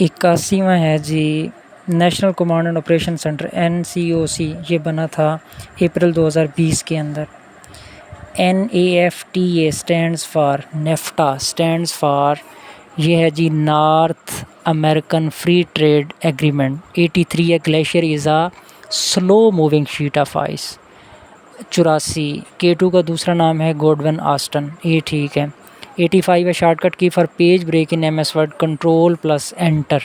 81واں ہے جی national command and operation centre NCOC، یہ بنا تھا اپریل 2020 کے اندر۔ NAFTA stands for, NAFTA stands for, یہ ہے جی North American free trade agreement. 83 ہے glacier is a slow moving sheet of ice. 84 K2 کا دوسرا نام ہے گوڈون آسٹن، یہ ٹھیک ہے۔ 85 ہے shortcut key for page break in MS Word، control plus enter.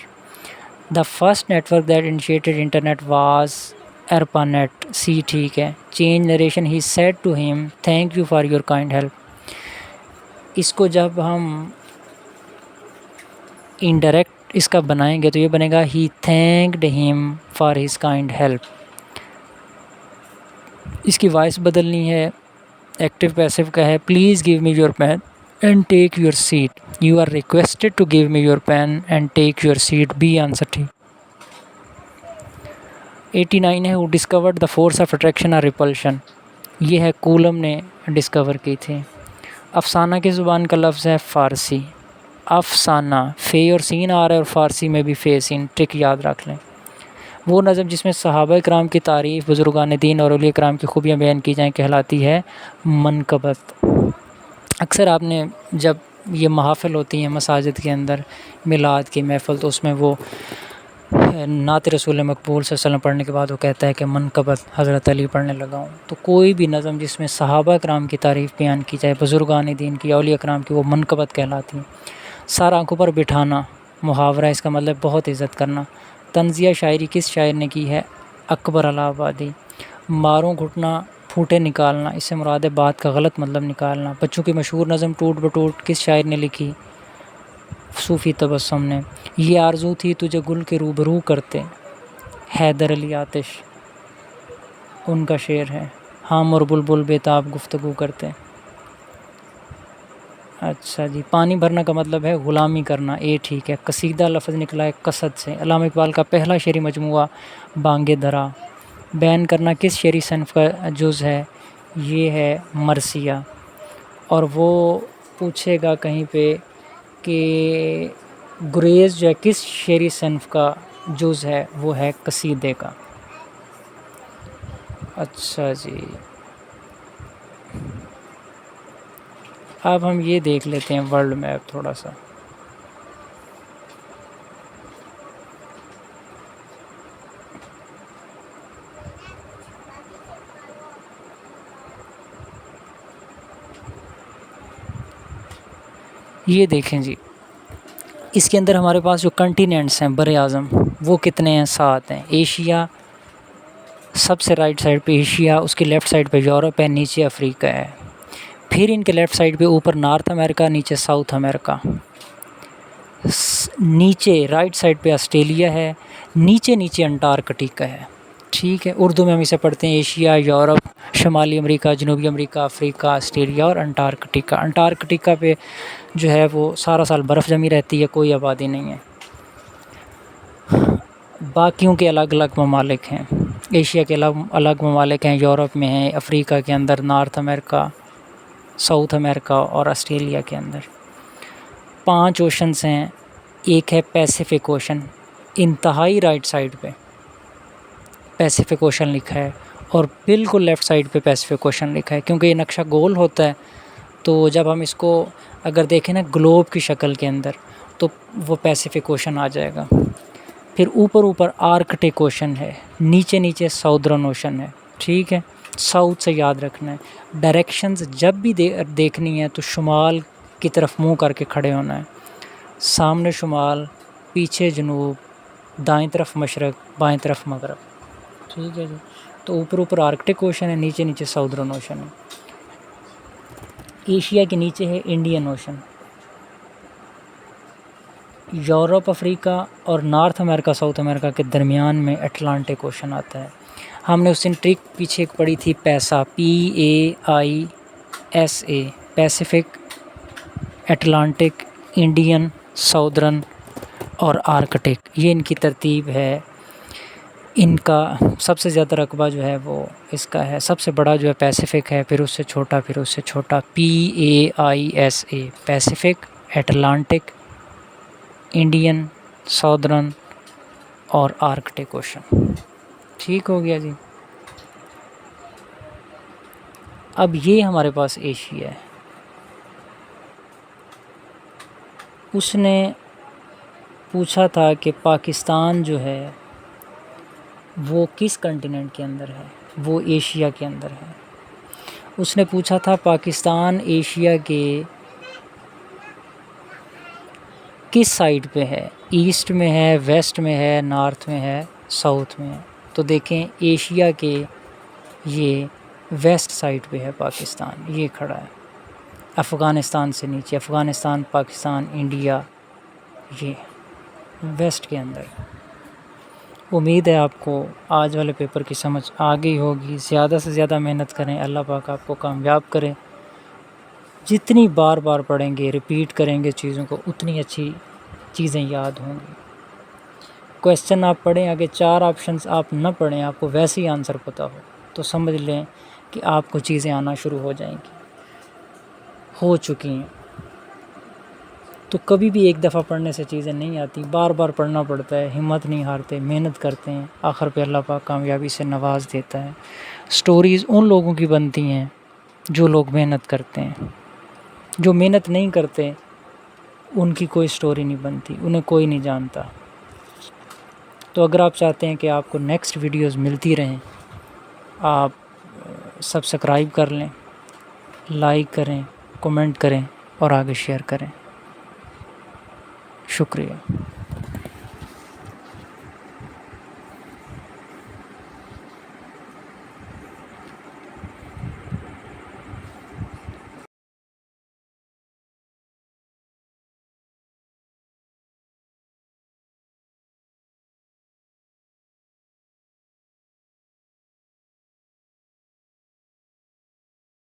The first network that initiated internet was ARPANET، see ٹھیک ہے۔ Change narration, he said to him thank you for your kind help. اس کو جب ہم indirect اس کا بنائیں گے تو یہ بنے گا he thanked him for his kind help. اس کی وائس بدلنی ہے، ایکٹیو پیسو کا ہے please give me your pen and take your seat, you are requested to give me your pen and take your seat, B answer ٹھیک۔ 89 ہے who discovered the force of attraction اور repulsion, یہ ہے کولم نے discover کی تھی۔ افسانہ کی زبان کا لفظ ہے فارسی، افسانہ فے اور سین آ رہا ہے اور فارسی میں بھی فے سین، ٹرک یاد رکھ لیں۔ وہ نظم جس میں صحابہ کرام کی تعریف، بزرگان دین اور اولیاء کرام کی خوبیاں بیان کی جائیں کہلاتی ہے منقبت۔ اکثر آپ نے جب یہ محافل ہوتی ہیں مساجد کے اندر، میلاد کی محفل، تو اس میں وہ نعت رسول مقبول صلی اللہ علیہ وسلم پڑھنے کے بعد وہ کہتا ہے کہ منقبت حضرت علی پڑھنے لگا ہوں۔ تو کوئی بھی نظم جس میں صحابہ کرام کی تعریف بیان کی جائے، بزرگان دین کی، اولیاء کرام کی، وہ منقبت کہلاتی ہے۔ سر آنکھوں پر بٹھانا محاورہ، اس کا مطلب بہت عزت کرنا۔ طنزیہ شاعری کس شاعر نے کی ہے؟ اکبر الہ آبادی۔ ماروں گھٹنا پھوٹے نکالنا، اس سے مراد ہے بات کا غلط مطلب نکالنا۔ بچوں کی مشہور نظم ٹوٹ بٹوٹ کس شاعر نے لکھی؟ صوفی تبسم نے۔ یہ آرزو تھی تجھے گل کے روبرو کرتے، حیدر علی آتش، ان کا شعر ہے۔ ہم اور بلبل بےتاب گفتگو کرتے۔ اچھا جی، پانی بھرنا کا مطلب ہے غلامی کرنا، اے ٹھیک ہے۔ قصیدہ لفظ نکلا ہے قصد سے۔ علامہ اقبال کا پہلا شعری مجموعہ بانگ درا۔ بیان کرنا کس شعری صنف کا جز ہے؟ یہ ہے مرثیہ۔ اور وہ پوچھے گا کہیں پہ کہ گریز جو ہے کس شعری صنف کا جز ہے؟ وہ ہے قصیدے کا۔ اچھا جی، اب ہم یہ دیکھ لیتے ہیں ورلڈ میپ تھوڑا سا۔ یہ دیکھیں جی، اس کے اندر ہمارے پاس جو کنٹیننٹس ہیں بر اعظم، وہ کتنے ہیں؟ 7 ہیں۔ ایشیا سب سے رائٹ سائڈ پہ ایشیا، اس کی لیفٹ سائڈ پہ یورپ ہے، نیچے افریقہ ہے۔ پھر ان کے لیفٹ سائڈ پہ اوپر نارتھ امریکہ، نیچے ساؤتھ امریکہ، نیچے رائٹ سائڈ پہ آسٹریلیا ہے، نیچے انٹارکٹیکا ہے۔ ٹھیک ہے، اردو میں ہم اسے پڑھتے ہیں ایشیا، یورپ، شمالی امریکہ، جنوبی امریکہ، افریقہ، آسٹریلیا اور انٹارکٹیکا۔ انٹارکٹیکا پہ جو ہے وہ سارا سال برف جمی رہتی ہے، کوئی آبادی نہیں ہے۔ باقیوں کے الگ الگ ممالک ہیں، ایشیا کے الگ ممالک ہیں، یورپ میں ہیں، افریقہ کے اندر، نارتھ امریکہ، ساؤتھ امریکہ اور آسٹریلیا کے اندر۔ 5 اوشنز ہیں۔ ایک ہے پیسیفک اوشن، انتہائی رائٹ سائڈ پہ پیسیفک اوشن لکھا ہے، اور بالکل لیفٹ سائڈ پہ پیسیفک اوشن لکھا ہے، کیونکہ یہ نقشہ گول ہوتا ہے، تو جب ہم اس کو اگر دیکھیں نا گلوب کی شکل کے اندر تو وہ پیسیفک اوشن آ جائے گا۔ پھر اوپر آرکٹک اوشن ہے، نیچے ساؤدرن اوشن ہے۔ ٹھیک ہے، ساؤتھ سے یاد رکھنا ہے۔ ڈائریکشنز جب بھی دیکھنی ہے تو شمال کی طرف منہ کر کے کھڑے ہونا ہے، سامنے شمال، پیچھے جنوب، دائیں طرف مشرق، بائیں طرف مغرب۔ ٹھیک ہے جی، تو اوپر آرکٹک اوشن ہے، نیچے ساؤدرن اوشن ہے۔ ایشیا کے نیچے ہے انڈین اوشن۔ یورپ، افریقہ اور نارتھ امریکہ، ساؤتھ امریکہ کے درمیان میں اٹلانٹک اوشن آتا ہے۔ ہم نے اس دن ٹرک پیچھے ایک پڑھی تھی پیسا، PAISA، Pacific, Atlantic, Indian, southern اور آرکٹک، یہ ان کی ترتیب ہے۔ ان کا سب سے زیادہ رقبہ جو ہے وہ اس کا ہے، سب سے بڑا جو ہے پیسیفک ہے، پھر اس سے چھوٹا، پھر اس سے چھوٹا، PAISA، Pacific, Atlantic, Indian, southern اور آرکٹک اوشن۔ ٹھیک ہو گیا جی۔ اب یہ ہمارے پاس ایشیا ہے، اس نے پوچھا تھا کہ پاکستان جو ہے وہ کس کنٹیننٹ کے اندر ہے، وہ ایشیا کے اندر ہے۔ اس نے پوچھا تھا پاکستان ایشیا کے کس سائڈ پہ ہے، ایسٹ میں ہے، ویسٹ میں ہے، نارتھ میں ہے، ساؤتھ میں ہے۔ تو دیکھیں ایشیا کے یہ ویسٹ سائڈ پہ ہے پاکستان، یہ کھڑا ہے افغانستان سے نیچے، افغانستان، پاکستان، انڈیا، یہ ویسٹ کے اندر۔ امید ہے آپ کو آج والے پیپر کی سمجھ آ گئی ہوگی۔ زیادہ سے زیادہ محنت کریں، اللہ پاک آپ کو کامیاب کرے۔ جتنی بار بار پڑھیں گے، ریپیٹ کریں گے چیزوں کو، اتنی اچھی چیزیں یاد ہوں گی۔ کویسچن آپ پڑھیں، اگر 4 آپشنز آپ نہ پڑھیں، آپ کو ویسے ہی آنسر پتہ ہو تو سمجھ لیں کہ آپ کو چیزیں آنا شروع ہو جائیں گی، ہو چکی ہیں۔ تو کبھی بھی ایک دفعہ پڑھنے سے چیزیں نہیں آتی، بار بار پڑھنا پڑتا ہے، ہمت نہیں ہارتے، محنت کرتے ہیں، آخر پہ اللہ پاک کامیابی سے نواز دیتا ہے۔ سٹوریز ان لوگوں کی بنتی ہیں جو لوگ محنت کرتے ہیں، جو محنت نہیں کرتے ان کی کوئی سٹوری نہیں بنتی، انہیں کوئی نہیں جانتا۔ تو اگر آپ چاہتے ہیں کہ آپ کو نیکسٹ ویڈیوز ملتی رہیں، آپ سبسکرائب کر لیں، لائک کریں، کمنٹ کریں اور آگے شیئر کریں۔ شکریہ۔